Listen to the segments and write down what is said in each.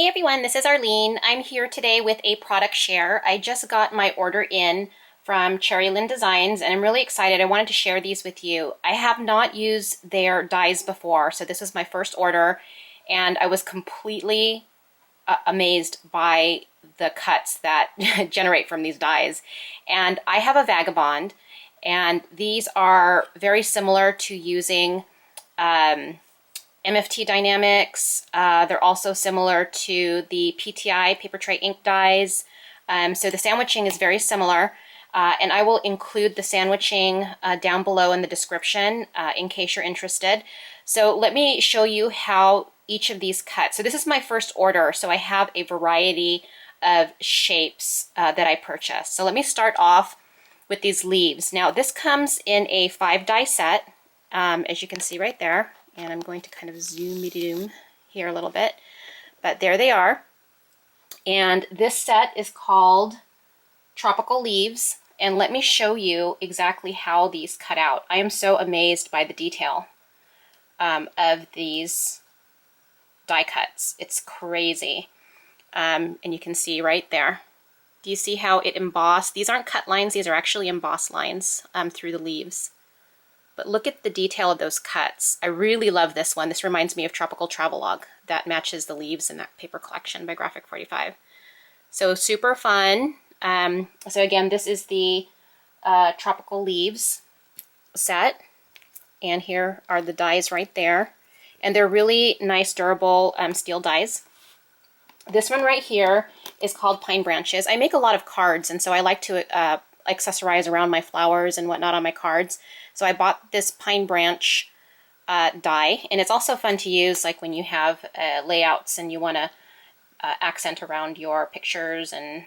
Hey everyone, this is Arlene. I'm here today with a product share. I just got my order in from Cheery Lynn Designs and I'm really excited. I wanted to share these with you. I have not used their dies before, so this is my first order and I was completely amazed by the cuts that generate from these dies. And I have a Vagabond and these are very similar to using MFT Dynamics. They're also similar to the PTI paper tray ink dies. So the sandwiching is very similar. And I will include the sandwiching down below in the description in case you're interested. So let me show you how each of these cut. So this is my first order, so I have a variety of shapes that I purchased. So let me start off with these leaves. Now this comes in a 5 die set, as you can see right there. And I'm going to kind of zoom here a little bit, but there they are. And this set is called Tropical Leaves, and let me show you exactly how these cut out. I am so amazed by the detail of these die cuts. It's crazy. And you can see right there. Do you see how it embossed? These aren't cut lines, these are actually embossed lines through the leaves. But look at the detail of those cuts. I really love this one. This reminds me of Tropical Travelogue. That matches the leaves in that paper collection by Graphic 45. So super fun. So again, this is the Tropical Leaves set. And here are the dies right there. And they're really nice, durable steel dies. This one right here is called Pine Branches. I make a lot of cards, and so I like to accessorize around my flowers and whatnot on my cards. So I bought this pine branch die, and it's also fun to use like when you have layouts and you want to accent around your pictures and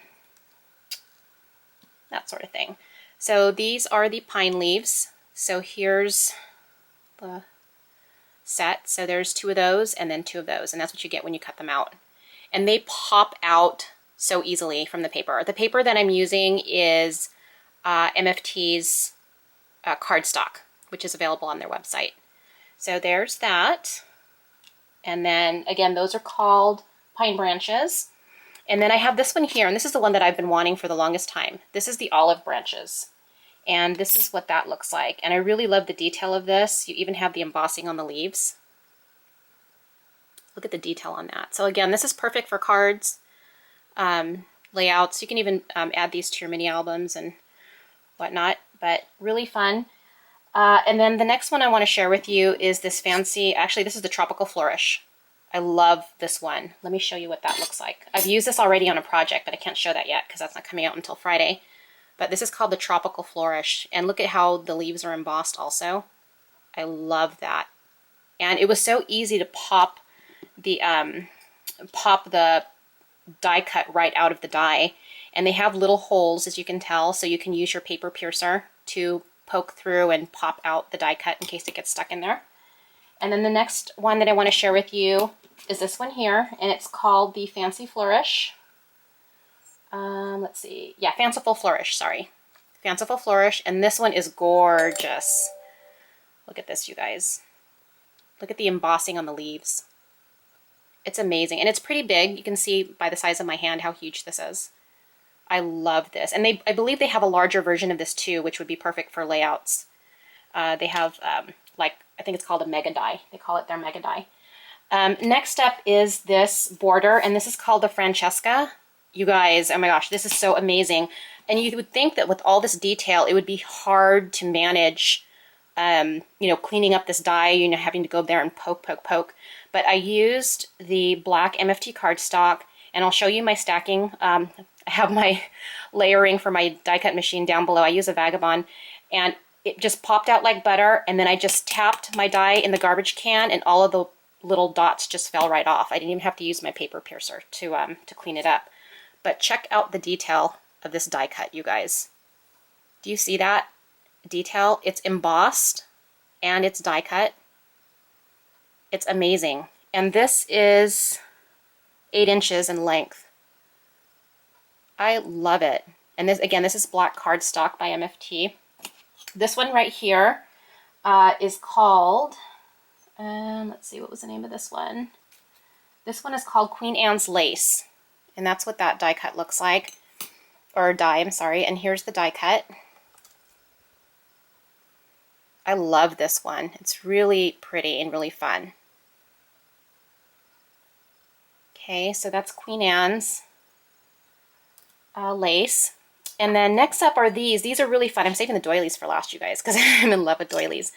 that sort of thing. So these are the pine leaves. So here's the set. So there's 2 of those and then 2 of those, and that's what you get when you cut them out. And they pop out so easily from the paper. The paper that I'm using is MFT's cardstock, which is available on their website. So there's that. And then again, those are called Pine Branches. And then I have this one here, and this is the one that I've been wanting for the longest time. This is the Olive Branches. And this is what that looks like. And I really love the detail of this. You even have the embossing on the leaves. Look at the detail on that. So again, this is perfect for cards, layouts. You can even add these to your mini albums and whatnot, but really fun. And then the next one I want to share with you is this actually this is the Tropical Flourish. I love this one. Let me show you what that looks like. I've used this already on a project, but I can't show that yet because that's not coming out until Friday. But this is called the Tropical Flourish, and look at how the leaves are embossed also. I love that. And it was so easy to pop the die cut right out of the die. And they have little holes, as you can tell, so you can use your paper piercer to poke through and pop out the die cut in case it gets stuck in there. And then the next one that I want to share with you is this one here, and it's called the Fancy Flourish. Let's see. Yeah, Fanciful Flourish, sorry. Fanciful Flourish, and this one is gorgeous. Look at this, you guys. Look at the embossing on the leaves. It's amazing, and it's pretty big. You can see by the size of my hand how huge this is. I love this. And I believe they have a larger version of this too, which would be perfect for layouts. They have, like, I think it's called a mega die. They call it their mega die. Next up is this border, and this is called the Francesca. You guys, oh my gosh, this is so amazing. And you would think that with all this detail, it would be hard to manage, you know, cleaning up this die, you know, having to go there and poke. But I used the black MFT cardstock, and I'll show you my stacking. I have my layering for my die cut machine down below. I use a Vagabond, and it just popped out like butter, and then I just tapped my die in the garbage can, and all of the little dots just fell right off. I didn't even have to use my paper piercer to clean it up. But check out the detail of this die cut, you guys. Do you see that detail? It's embossed, and it's die cut. It's amazing. And this is 8 inches in length. I love it. And this, again, this is black cardstock by MFT. This one right here is called, let's see, what was the name of this one? This one is called Queen Anne's Lace, and that's what that die cut looks like, or die, I'm sorry, and here's the die cut. I love this one. It's really pretty and really fun. Okay, so that's Queen Anne's lace. And then next up are these. These are really fun. I'm saving the doilies for last, you guys, because I'm in love with doilies.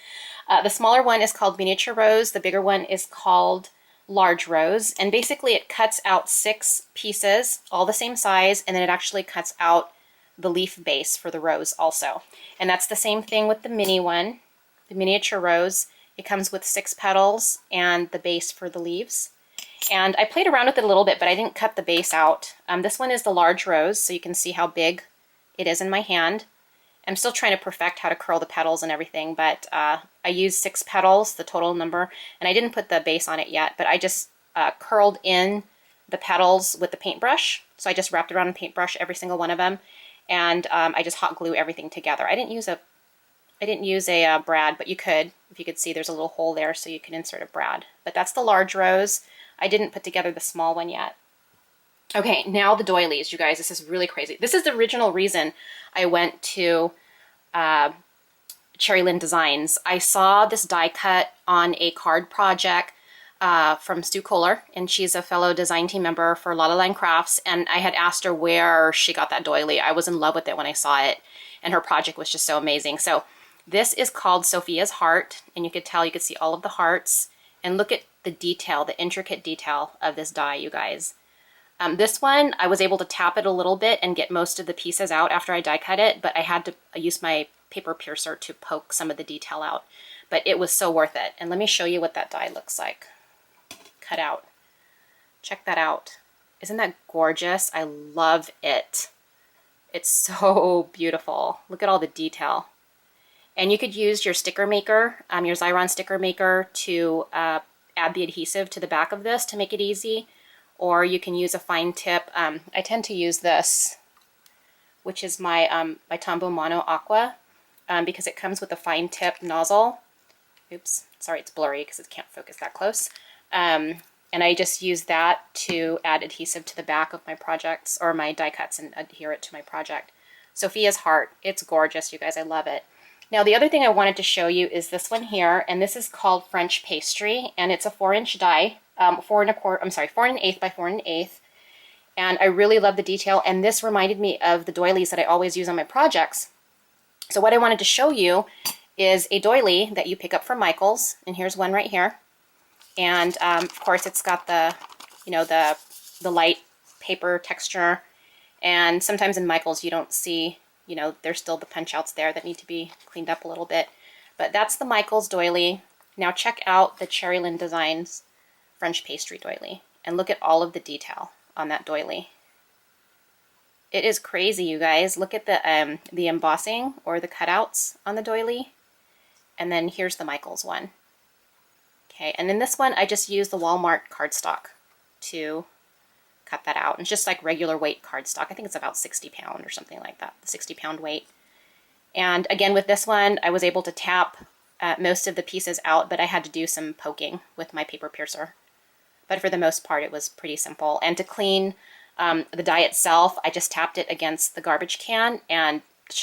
The smaller one is called Miniature Rose. The bigger one is called Large Rose. And basically it cuts out 6 pieces, all the same size, and then it actually cuts out the leaf base for the rose also. And that's the same thing with the mini one. The Miniature Rose, it comes with 6 petals and the base for the leaves. And I played around with it a little bit, but I didn't cut the base out. This one is the Large Rose, so you can see how big it is in my hand. I'm still trying to perfect how to curl the petals and everything, but I used 6 petals, the total number, and I didn't put the base on it yet, but I just curled in the petals with the paintbrush. So I just wrapped around a paintbrush every single one of them, and I just hot glue everything together. I didn't use a brad, but you could. If you could see, there's a little hole there, so you can insert a brad. But that's the Large Rose. I didn't put together the small one yet. Okay, now the doilies, you guys. This is really crazy. This is the original reason I went to Cheery Lynn Designs. I saw this die cut on a card project from Stu Kohler, and she's a fellow design team member for La La Land Crafts, and I had asked her where she got that doily. I was in love with it when I saw it, and her project was just so amazing. So this is called Sofia's Heart, and you could see all of the hearts, and look at the detail, the intricate detail of this die, you guys. This one, I was able to tap it a little bit and get most of the pieces out after I die cut it, but I had to use my paper piercer to poke some of the detail out. But it was so worth it. And let me show you what that die looks like. Cut out. Check that out. Isn't that gorgeous? I love it. It's so beautiful. Look at all the detail. And you could use your sticker maker, your Xyron sticker maker, to add the adhesive to the back of this to make it easy. Or you can use a fine tip. I tend to use this, which is my my Tombow Mono Aqua, because it comes with a fine tip nozzle. Oops, sorry, it's blurry because it can't focus that close. And I just use that to add adhesive to the back of my projects or my die cuts and adhere it to my project. Sofia's Heart, it's gorgeous, you guys. I love it. Now the other thing I wanted to show you is this one here, and this is called French Pastry, and it's a 4-inch die. 4 1/8 by 4 1/8, and I really love the detail, and this reminded me of the doilies that I always use on my projects. So what I wanted to show you is a doily that you pick up from Michael's, and here's one right here, and of course it's got the, you know, the light paper texture, and sometimes in Michael's you don't see, you know, there's still the punch outs there that need to be cleaned up a little bit, but that's the Michael's doily. Now check out the Cheery Lynn Designs French Pastry doily, and look at all of the detail on that doily. It is crazy, you guys. Look at the embossing or the cutouts on the doily, and then here's the Michael's one. Okay, and in this one I just used the Walmart cardstock to cut that out. It's just like regular weight cardstock. I think it's about 60 pound or something like that, the 60-pound weight. And again, with this one I was able to tap most of the pieces out, but I had to do some poking with my paper piercer. But for the most part, it was pretty simple. And to clean the die itself, I just tapped it against the garbage can, and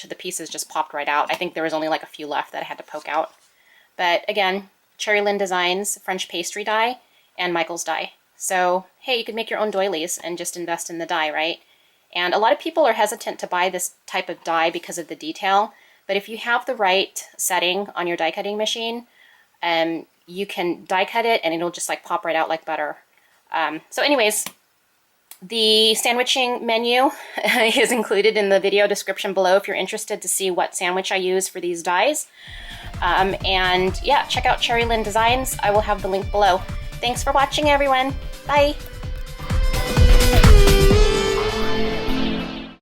the pieces just popped right out. I think there was only like a few left that I had to poke out. But again, Cheery Lynn Designs French Pastry die and Michael's die. So, hey, you could make your own doilies and just invest in the die, right? And a lot of people are hesitant to buy this type of die because of the detail. But if you have the right setting on your die cutting machine, you can die cut it and it'll just like pop right out like butter. So anyways, the sandwiching menu is included in the video description below if you're interested to see what sandwich I use for these dies. And yeah, check out Cheery Lynn Designs. I will have the link below. Thanks for watching, everyone. Bye.